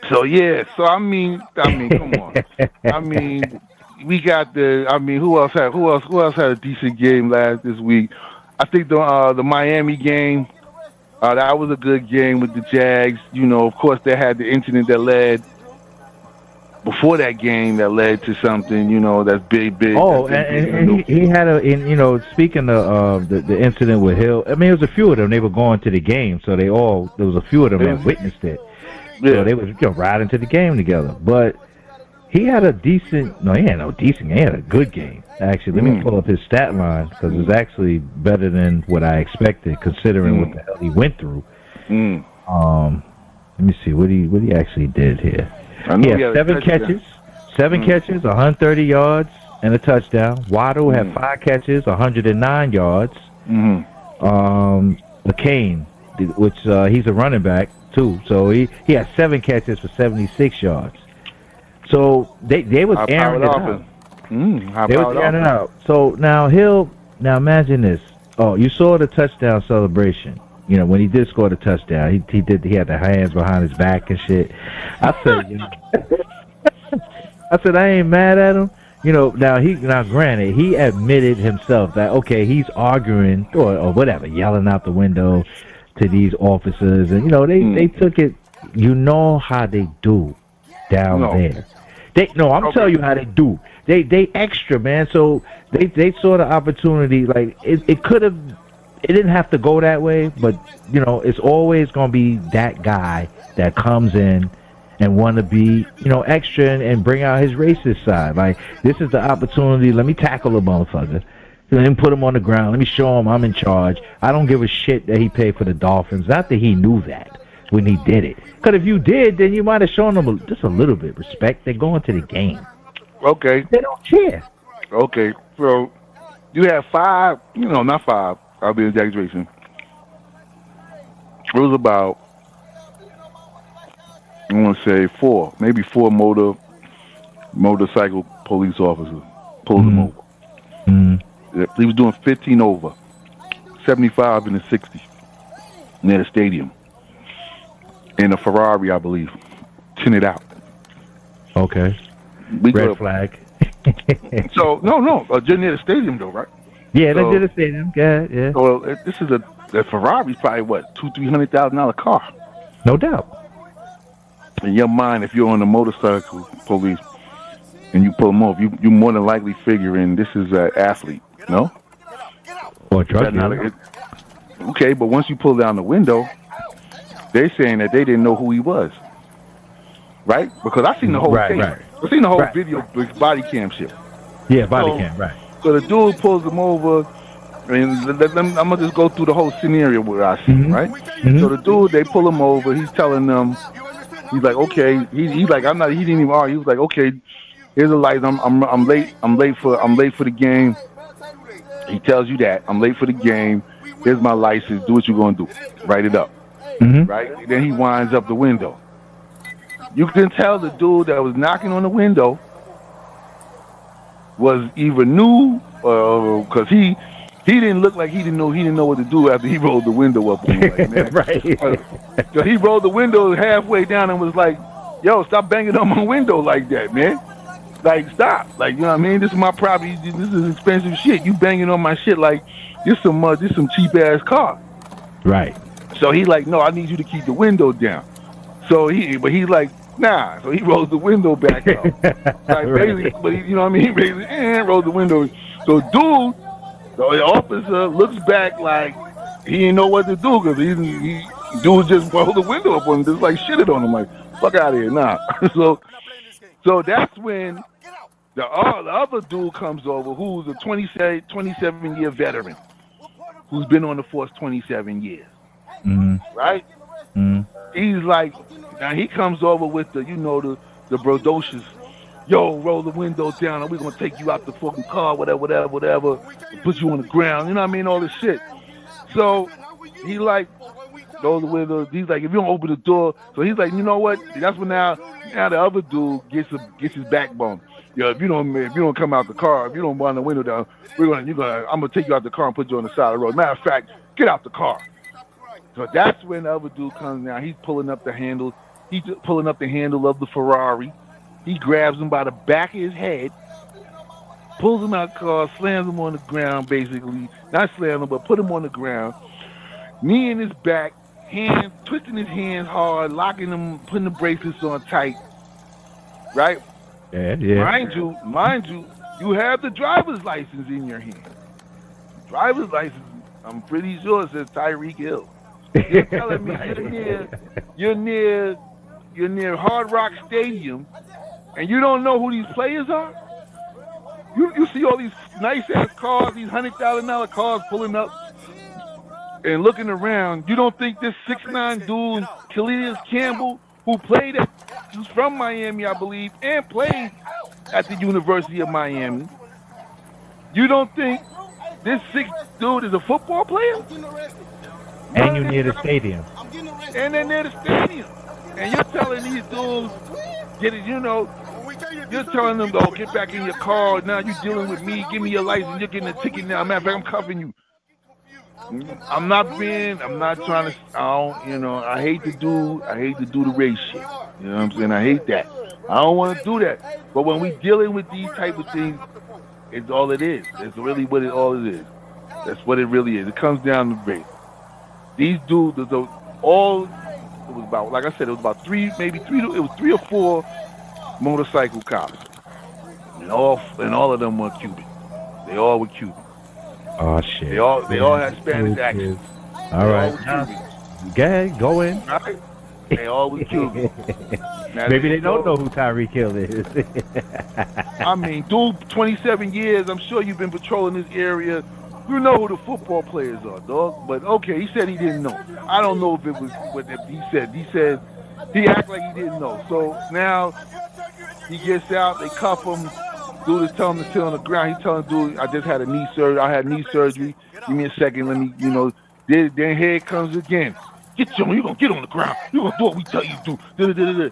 So yeah, so I mean, come on. I mean, we got the. I mean, who else had a decent game last this week? I think the Miami game. That was a good game with the Jags. You know, of course, they had the incident that led before that game that led to something. You know, that's big, big. That's Oh, been big in the and news. he had speaking of the incident with Hill, I mean, it was a few of them. They were going to the game, so there was a few of them Yeah, that witnessed it. So yeah. they was riding to the game together. But he had a decent, no, he had no decent, he had a good game. Actually, let me Mm, pull up his stat line because it's mm, actually better than what I expected, considering what mm, the hell he went through. mm. Um, Let me see what he actually did here. I He know he had had a seven touchdown. catches, seven Mm, catches, 130 yards, and a touchdown. Waddle had mm, 5 catches, 109 yards. mm. McCain, which he's a running back too, so he had 7 catches for 76 yards. So they was High airing powered it out. offense. High They was powered airing it offense. out. So now imagine this. Oh, you saw the touchdown celebration. You know when he did score the touchdown, he had the hands behind his back and shit. I said, I ain't mad at him. Now granted he admitted himself that okay he's arguing or whatever yelling out the window to these officers and they Mm. took it. You know how they do down No. there. I'm Okay. telling you how they do. They extra, man. So they saw the opportunity. Like it could have. It didn't have to go that way, but it's always gonna be that guy that comes in and want to be extra and bring out his racist side. Like this is the opportunity. Let me tackle a motherfucker. Let me put him on the ground. Let me show him I'm in charge. I don't give a shit that he paid for the Dolphins. Not that he knew that when he did it. Because if you did, then you might have shown them just a little bit of respect. They're going to the game. Okay. They don't care. Okay. So you had five. Not five. I'll be exaggeration. It was about I want to say four, maybe four motorcycle police officers pulled him Mm, over. mm, Yeah, he was doing 15 over, 75 in the 60s near the stadium in a Ferrari, I believe, tinted out. okay. We Red go. flag. So no, just near the stadium though, right? Yeah, they So did a stadium. Yeah, yeah. this is a Ferrari's probably what $200,000-300,000 car. No doubt. In your mind, if you're on the motorcycle police and you pull them off, you more than likely figuring this is an athlete. No, Or is drug that not dealer. okay? But once you pull down the window, they're saying that they didn't know who he was, right? Because I seen the whole Right, thing. right, I seen the whole right. video, body cam shit. Yeah, body So, cam. Right. so the dude pulls him over. And I'm gonna just go through the whole scenario what I seen, Mhm. right? So Mhm. the dude, they pull him over. He's telling them, he's like, okay. He's like, I'm not. He didn't even argue. He was like, okay, here's the lights. I'm late. I'm late for the game. He tells you that I'm late for the game. Here's my license. Do what you're gonna do. Write it up. Mhm. Right. Then he winds up the window. You can tell the dude that was knocking on the window was either new or because he didn't look like he didn't know what to do after he rolled the window up on him. Like, man, Right. so he rolled the window halfway down and was like, "Yo, stop banging on my window like that, man! Like, stop! Like, you know what I mean? This is my property. This is expensive shit. You banging on my shit like this some cheap ass car." Right. So he like, "No, I need you to keep the window down." But he's like, "Nah." So he rolls the window back up. Like basically, Right. but you know what I mean? He basically rolls the window. So dude, the officer looks back like he didn't know what to do because he dude just rolled the window up on him, just like shitted on him, like fuck out of here, nah. so that's when the other dude comes over, who's a 27-year veteran, who's been on the force 27 years, Mhm. right? Mhm. He's like, now he comes over with the brodocious, yo, roll the window down and we're gonna take you out the fucking car, whatever, put you on the ground, you know what I mean, all this shit. So he like roll the window. He's like, if you don't open the door, so he's like, you know what? That's when now the other dude gets his backbone. Yo, if you don't come out the car, if you don't wind the window down, I'm gonna take you out the car and put you on the side of the road. Matter of fact, get out the car. So that's when the other dude comes down. He's pulling up the handles. He's pulling up the handle of the Ferrari. He grabs him by the back of his head, pulls him out of the car, slams him on the ground, basically. Not slam him, but put him on the ground. Knee in his back, hand, twisting his hands hard, locking him, putting the bracelets on tight. Right? Yeah. Mind you, you have the driver's license in your hand. Driver's license, I'm pretty sure it says Tyreek Hill. You're telling me you're near Hard Rock Stadium, and you don't know who these players are? You see all these nice ass cars, these $100,000 cars pulling up and looking around. You don't think this 6'9" dude, Calais Campbell, who played at, who's from Miami, I believe, and played at the University of Miami. You don't think this 6 dude is a football player? And you're near the stadium. And they're near the stadium. And you're telling these dudes, you're telling them, oh, get back in your car. Now you're dealing with me. Give me your license. You're getting a ticket now. Matter of fact, I'm cuffing you. I'm not trying to, I hate to do the race shit. You know what I'm saying? I hate that. I don't want to do that. But when we dealing with these type of things, it's all it is. It's really all it is. That's what it really is. It comes down to race. These dudes, it was about, like I said, it was about three or four motorcycle cops. And all of them were Cuban. They all were Cuban. Oh shit. They all had Spanish accents. All right. Go in. Right? They all were Cuban. Maybe they don't know who Tyreek Hill is. I mean, dude, 27 years, I'm sure you've been patrolling this area. You know who the football players are, dog. But okay, he said he didn't know. I don't know if it was what he said. He said he acted like he didn't know. So now he gets out, they cuff him. Dude is telling him to sit on the ground. He telling dude, I just had a knee surgery. I had knee surgery. Give me a second. Let me, Then here it comes again. You're gonna get on the ground. You're gonna do what we tell you to do.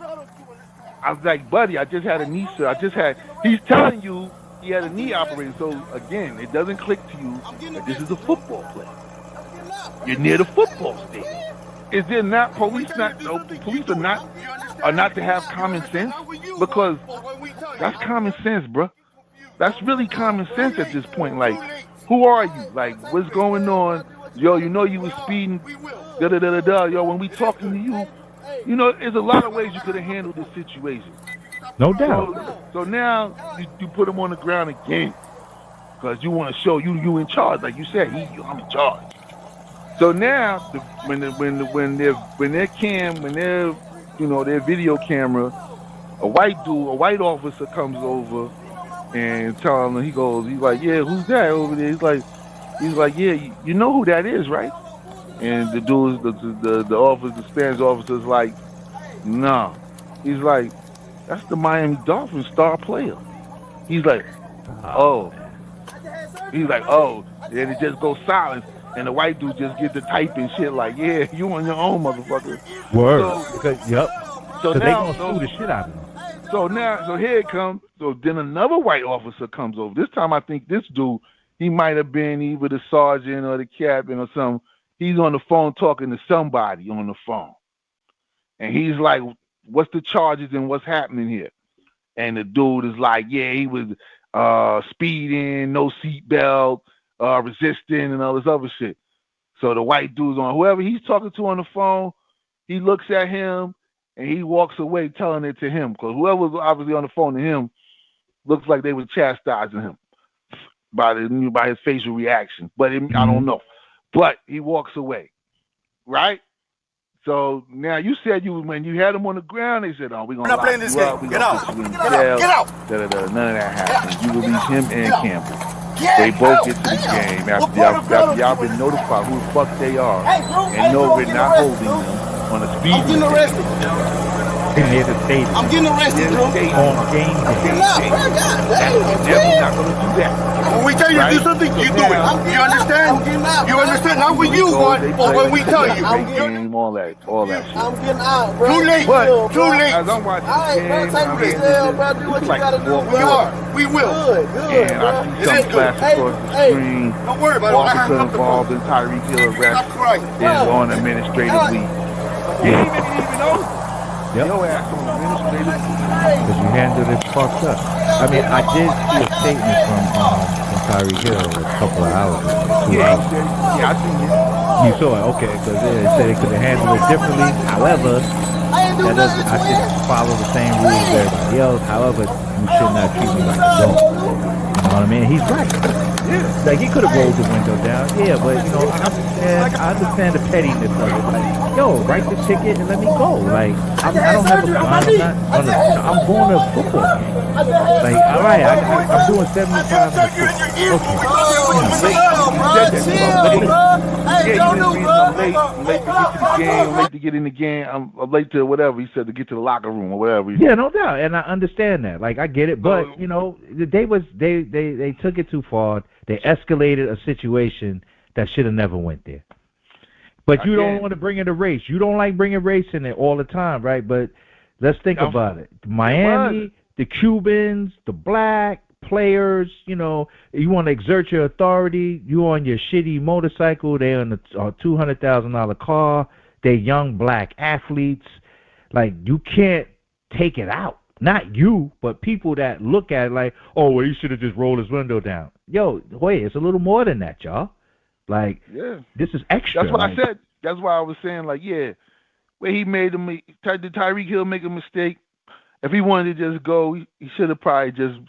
I was like, buddy, I just had a knee surgery. He's telling you he had a knee operation. So again, it doesn't click to you that this is a football player. You're near the football stadium. Is there not police are not to have common sense? Because that's common sense, bro. That's really common sense at this point. Like, who are you? Like, what's going on? Yo, you was speeding. Yo, when we talking to you, there's a lot of ways you could have handled this situation. No doubt. So now you put him on the ground again because you want to show you in charge, like you said. I'm in charge. So now when their video camera, a white officer comes over and telling him, he's like, yeah, who's that over there? He's like, yeah, you know who that is, right? And the dude, the Spanish officer's like, no. He's like, that's the Miami Dolphins star player. He's like, oh. He's like, oh. Then it just goes silent, and the white dude just gets to typing shit like, yeah, you on your own, motherfucker. Word. Yep. So now, they gonna sue the shit out of him. So here it comes. So then another white officer comes over. This time I think this dude, he might have been either the sergeant or the captain or something. He's on the phone talking to somebody on the phone. And he's like, what's the charges and what's happening here? And the dude is like, yeah, he was speeding, no seatbelt, resisting, and all this other shit. So the white dude's on whoever he's talking to on the phone, he looks at him and he walks away telling it to him. Because whoever was obviously on the phone to him looks like they were chastising him by his facial reaction. But I don't know. But he walks away, right? So now you said when you had him on the ground, they said, "Oh, we're gonna lock you up. We're gonna put you in jail." Get out! None of that happened. You release him and Campbell. They both get to the game after y'all been notified who the fuck they are, and know we're not holding them on a speed limit. Near the stadium. I'm getting arrested, bro. On game day. I'm getting out, bro. Never not gonna do that. When we tell you to do something, you do it. You understand? You understand? Not when you want, or when we tell you. All that shit. I'm getting out, bro. Too late. Too late. As I'm watching the game, I'm do what you gotta do. We will. Good, and I see some flash across the screen. Don't worry about it. Officer involved in Tyreek Hill arrest is on administrative leave. He didn't even know. Yep. Your ass on administrative. Because you handled it fucked up. I mean, I did see a statement from Tyreek Hill a couple of hours ago, 2 Yeah, hours. he said, yeah, I seen it. You saw it, okay? Because it said it could have handled it differently. However, that doesn't. I should follow the same rules as everybody else. However, you should not treat me like a dog. You know what I mean? He's right. Yeah. Like he could have rolled the window down, yeah, but you know, I understand the pettiness of it. Like, yo, write the ticket and let me go. Like, I don't have a gun. I'm going to a football game. Like, all right, I'm doing 75 minutes. Late to get in the game. I'm late to whatever he said to get to the locker room or whatever. Yeah, no doubt, and I understand that. Like, I get it, but you know, they took it too far. They escalated a situation that should have never went there. But you don't want to bring in a race. You don't like bringing race in there all the time, right? But let's think about it. Miami, the Cubans, the black players, you know, you want to exert your authority. You on your shitty motorcycle. They on a $200,000 car. They're young black athletes. Like, you can't take it out. Not you, but people that look at it like, oh, well, he should have just rolled his window down. Yo, wait, it's a little more than that, y'all. Like, this is extra. That's what I said. That's why I was saying, like, yeah, where he did Tyreek Hill make a mistake? If he wanted to just go, he should have probably just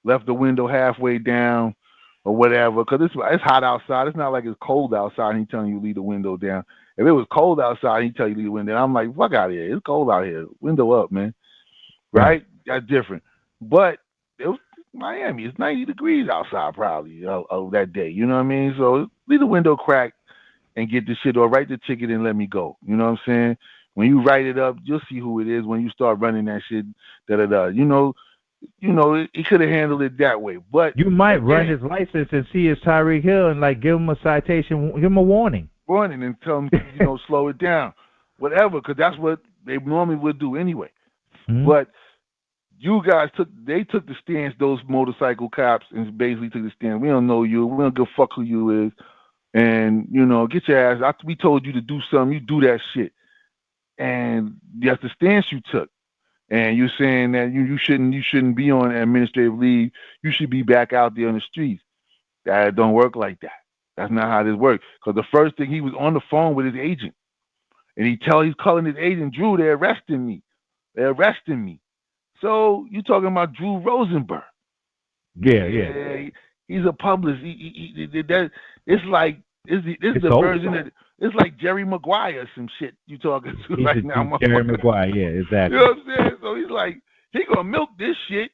left the window halfway down or whatever, because it's hot outside. It's not like it's cold outside and he's telling you leave the window down. If it was cold outside and he tell you leave the window down, I'm like, fuck out of here. It's cold out here. Window up, man. Right? That's different. But it was Miami. It's 90 degrees outside probably of that day. You know what I mean? So leave the window cracked and get the shit, or write the ticket and let me go. You know what I'm saying? When you write it up, you'll see who it is when you start running that shit. You know, he could have handled it that way. But you might run his license and see it's Tyreek Hill and like give him a citation, give him a warning. And tell him, slow it down, whatever, because that's what they normally would do anyway. Mm-hmm. But you guys took the stance, those motorcycle cops, and basically took the stance. We don't know you. We don't give a fuck who you is. And, get your ass. After we told you to do something, you do that shit. And that's the stance you took. And you're saying that you shouldn't be on administrative leave. You should be back out there on the streets. That don't work like that. That's not how this works. Because the first thing, he was on the phone with his agent. And he's calling his agent, Drew, they're arresting me. So you talking about Drew Rosenberg? Yeah. He's a publicist. It's like the version of, it's like Jerry Maguire or some shit you talking to right now. Jerry Maguire, yeah, exactly. You know what I'm saying? So he's like, he gonna milk this shit